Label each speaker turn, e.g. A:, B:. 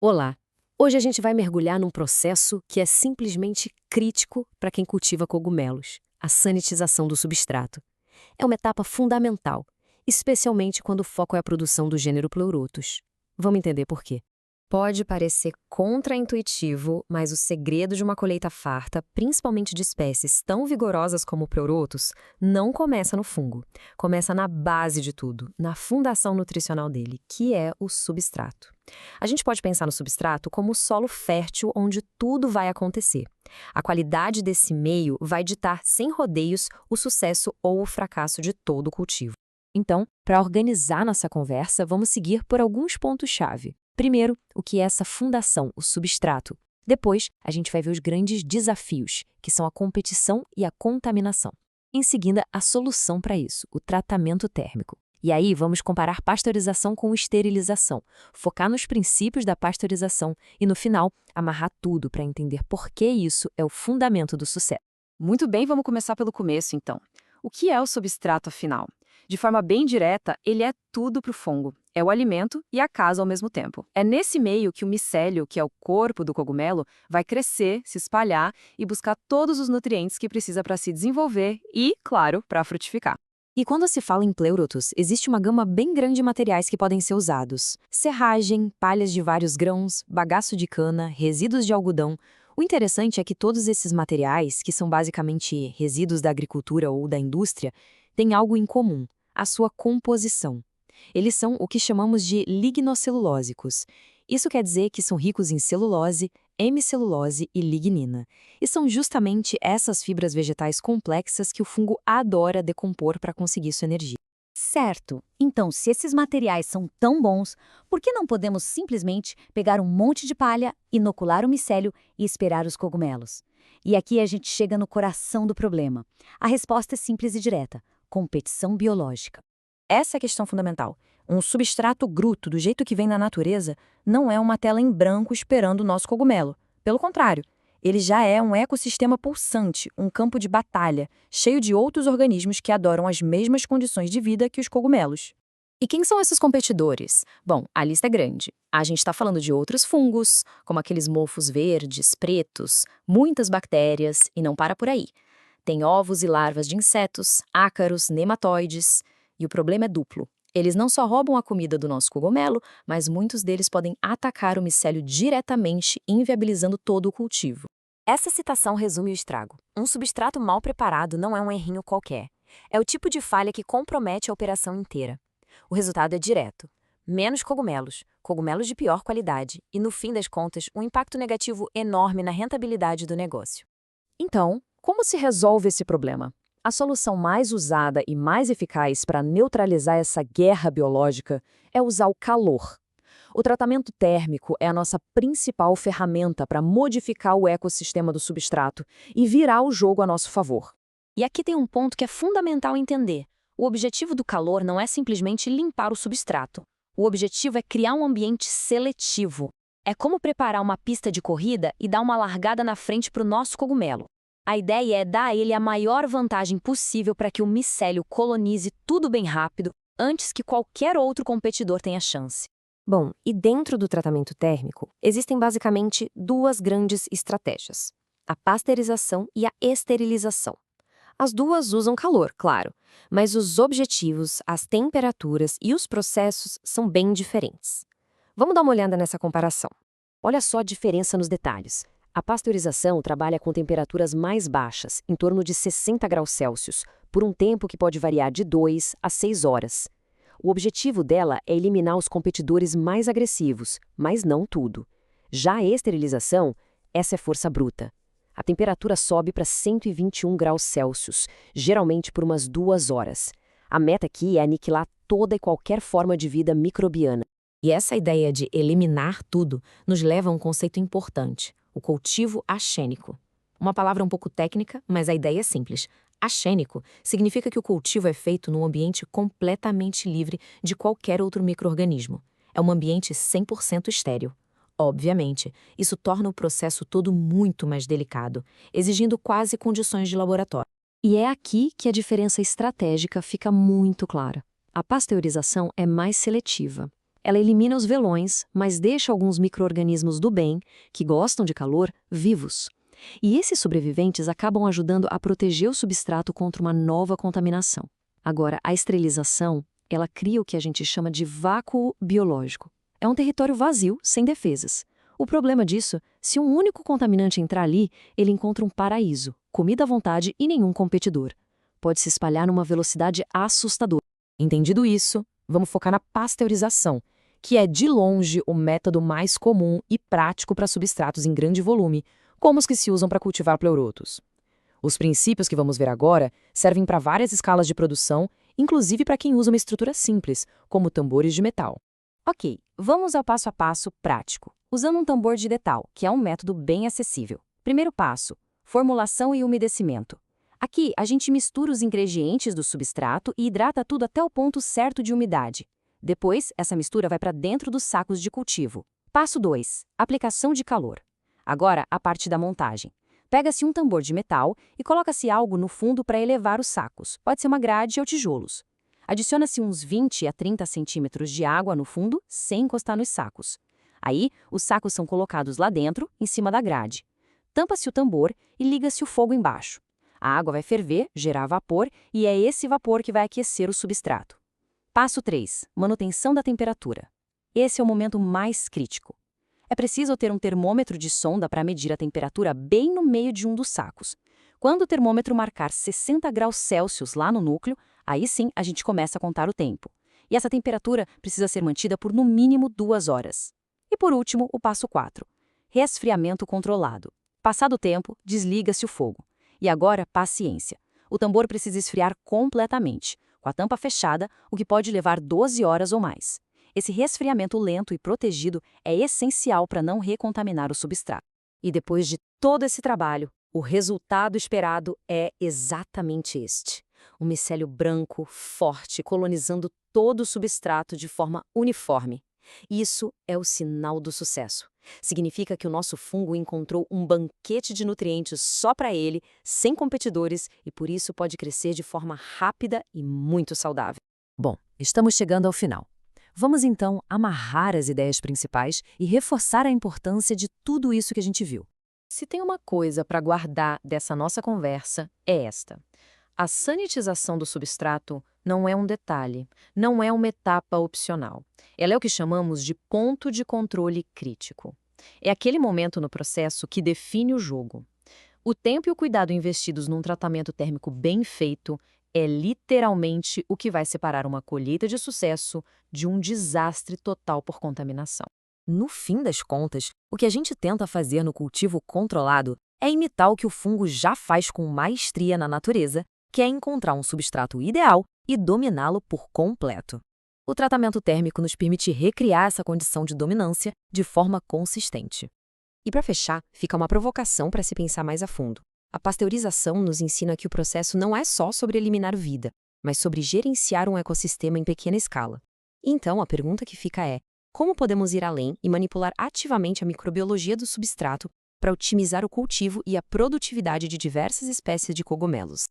A: Olá! Hoje a gente vai mergulhar num processo que é simplesmente crítico para quem cultiva cogumelos: a sanitização do substrato. É uma etapa fundamental, especialmente quando o foco é a produção do gênero Pleurotus. Vamos entender por quê. Pode parecer contraintuitivo, mas o segredo de uma colheita farta, principalmente de espécies tão vigorosas como o Pleurotus, não começa no fungo. Começa na base de tudo, na fundação nutricional dele, que é o substrato. A gente pode pensar no substrato como o solo fértil onde tudo vai acontecer. A qualidade desse meio vai ditar sem rodeios o sucesso ou o fracasso de todo o cultivo. Então, para organizar nossa conversa, vamos seguir por alguns pontos-chave. Primeiro, o que é essa fundação, o substrato. Depois, a gente vai ver os grandes desafios, que são a competição e a contaminação. Em seguida, a solução para isso, o tratamento térmico. E aí, vamos comparar pasteurização com esterilização, focar nos princípios da pasteurização e, no final, amarrar tudo para entender por que isso é o fundamento do sucesso.
B: Muito bem, vamos começar pelo começo, então. O que é o substrato, afinal? De forma bem direta, ele é tudo para o fungo. É o alimento e a casa ao mesmo tempo. É nesse meio que o micélio, que é o corpo do cogumelo, vai crescer, se espalhar e buscar todos os nutrientes que precisa para se desenvolver e, claro, para frutificar.
C: E quando se fala em Pleurotus, existe uma gama bem grande de materiais que podem ser usados. Serragem, palhas de vários grãos, bagaço de cana, resíduos de algodão. O interessante é que todos esses materiais, que são basicamente resíduos da agricultura ou da indústria, têm algo em comum: a sua composição. Eles são o que chamamos de lignocelulósicos. Isso quer dizer que são ricos em celulose, hemicelulose e lignina. E são justamente essas fibras vegetais complexas que o fungo adora decompor para conseguir sua energia.
D: Certo. Então, se esses materiais são tão bons, por que não podemos simplesmente pegar um monte de palha, inocular o micélio e esperar os cogumelos? E aqui a gente chega no coração do problema. A resposta é simples e direta: competição biológica.
C: Essa é a questão fundamental. Um substrato bruto, do jeito que vem na natureza, não é uma tela em branco esperando o nosso cogumelo. Pelo contrário, ele já é um ecossistema pulsante, um campo de batalha, cheio de outros organismos que adoram as mesmas condições de vida que os cogumelos.
A: E quem são esses competidores? Bom, a lista é grande. A gente está falando de outros fungos, como aqueles mofos verdes, pretos, muitas bactérias, e não para por aí. Tem ovos e larvas de insetos, ácaros, nematóides. E o problema é duplo. Eles não só roubam a comida do nosso cogumelo, mas muitos deles podem atacar o micélio diretamente, inviabilizando todo o cultivo.
C: Essa citação resume o estrago. Um substrato mal preparado não é um errinho qualquer. É o tipo de falha que compromete a operação inteira. O resultado é direto: menos cogumelos, cogumelos de pior qualidade e, no fim das contas, um impacto negativo enorme na rentabilidade do negócio.
B: Então, como se resolve esse problema? A solução mais usada e mais eficaz para neutralizar essa guerra biológica é usar o calor. O tratamento térmico é a nossa principal ferramenta para modificar o ecossistema do substrato e virar o jogo a nosso favor.
C: E aqui tem um ponto que é fundamental entender. O objetivo do calor não é simplesmente limpar o substrato. O objetivo é criar um ambiente seletivo. É como preparar uma pista de corrida e dar uma largada na frente para o nosso cogumelo. A ideia é dar a ele a maior vantagem possível para que o micélio colonize tudo bem rápido, antes que qualquer outro competidor tenha chance.
A: Bom, e dentro do tratamento térmico, existem basicamente duas grandes estratégias: a pasteurização e a esterilização. As duas usam calor, claro, mas os objetivos, as temperaturas e os processos são bem diferentes. Vamos dar uma olhada nessa comparação. Olha só a diferença nos detalhes. A pasteurização trabalha com temperaturas mais baixas, em torno de 60 graus Celsius, por um tempo que pode variar de 2 a 6 horas. O objetivo dela é eliminar os competidores mais agressivos, mas não tudo. Já a esterilização, essa é força bruta. A temperatura sobe para 121 graus Celsius, geralmente por umas 2 horas. A meta aqui é aniquilar toda e qualquer forma de vida microbiana. E essa ideia de eliminar tudo nos leva a um conceito importante: o cultivo axênico. Uma palavra um pouco técnica, mas a ideia é simples. Axênico significa que o cultivo é feito num ambiente completamente livre de qualquer outro micro-organismo. É um ambiente 100% estéril. Obviamente, isso torna o processo todo muito mais delicado, exigindo quase condições de laboratório. E é aqui que a diferença estratégica fica muito clara. A pasteurização é mais seletiva.
C: Ela elimina os velões, mas deixa alguns micro-organismos do bem, que gostam de calor, vivos. E esses sobreviventes acabam ajudando a proteger o substrato contra uma nova contaminação. Agora, a esterilização, ela cria o que a gente chama de vácuo biológico. É um território vazio, sem defesas. O problema disso, se um único contaminante entrar ali, ele encontra um paraíso, comida à vontade e nenhum competidor. Pode se espalhar numa velocidade assustadora.
B: Entendido isso, vamos focar na pasteurização, que é de longe o método mais comum e prático para substratos em grande volume, como os que se usam para cultivar pleurotos. Os princípios que vamos ver agora servem para várias escalas de produção, inclusive para quem usa uma estrutura simples, como tambores de metal.
C: Ok, vamos ao passo a passo prático, usando um tambor de detal, que é um método bem acessível. Primeiro passo, formulação e umedecimento. Aqui, a gente mistura os ingredientes do substrato e hidrata tudo até o ponto certo de umidade. Depois, essa mistura vai para dentro dos sacos de cultivo. Passo 2, aplicação de calor. Agora, a parte da montagem. Pega-se um tambor de metal e coloca-se algo no fundo para elevar os sacos. Pode ser uma grade ou tijolos. Adiciona-se uns 20 a 30 centímetros de água no fundo, sem encostar nos sacos. Aí, os sacos são colocados lá dentro, em cima da grade. Tampa-se o tambor e liga-se o fogo embaixo. A água vai ferver, gerar vapor, e é esse vapor que vai aquecer o substrato. Passo 3. Manutenção da temperatura. Esse é o momento mais crítico. É preciso ter um termômetro de sonda para medir a temperatura bem no meio de um dos sacos. Quando o termômetro marcar 60 graus Celsius lá no núcleo, aí sim a gente começa a contar o tempo. E essa temperatura precisa ser mantida por no mínimo 2 horas. E por último, o passo 4. Resfriamento controlado. Passado o tempo, desliga-se o fogo. E agora, paciência. O tambor precisa esfriar completamente, com a tampa fechada, o que pode levar 12 horas ou mais. Esse resfriamento lento e protegido é essencial para não recontaminar o substrato. E depois de todo esse trabalho, o resultado esperado é exatamente este. Um micélio branco, forte, colonizando todo o substrato de forma uniforme. Isso é o sinal do sucesso. Significa que o nosso fungo encontrou um banquete de nutrientes só para ele, sem competidores, e por isso pode crescer de forma rápida e muito saudável.
B: Bom, estamos chegando ao final. Vamos então amarrar as ideias principais e reforçar a importância de tudo isso que a gente viu. Se tem uma coisa para guardar dessa nossa conversa, é esta. A sanitização do substrato não é um detalhe, não é uma etapa opcional. Ela é o que chamamos de ponto de controle crítico. É aquele momento no processo que define o jogo. O tempo e o cuidado investidos num tratamento térmico bem feito é literalmente o que vai separar uma colheita de sucesso de um desastre total por contaminação.
C: No fim das contas, o que a gente tenta fazer no cultivo controlado é imitar o que o fungo já faz com maestria na natureza, que é encontrar um substrato ideal e dominá-lo por completo. O tratamento térmico nos permite recriar essa condição de dominância de forma consistente. E para fechar, fica uma provocação para se pensar mais a fundo. A pasteurização nos ensina que o processo não é só sobre eliminar vida, mas sobre gerenciar um ecossistema em pequena escala. Então, a pergunta que fica é: como podemos ir além e manipular ativamente a microbiologia do substrato para otimizar o cultivo e a produtividade de diversas espécies de cogumelos?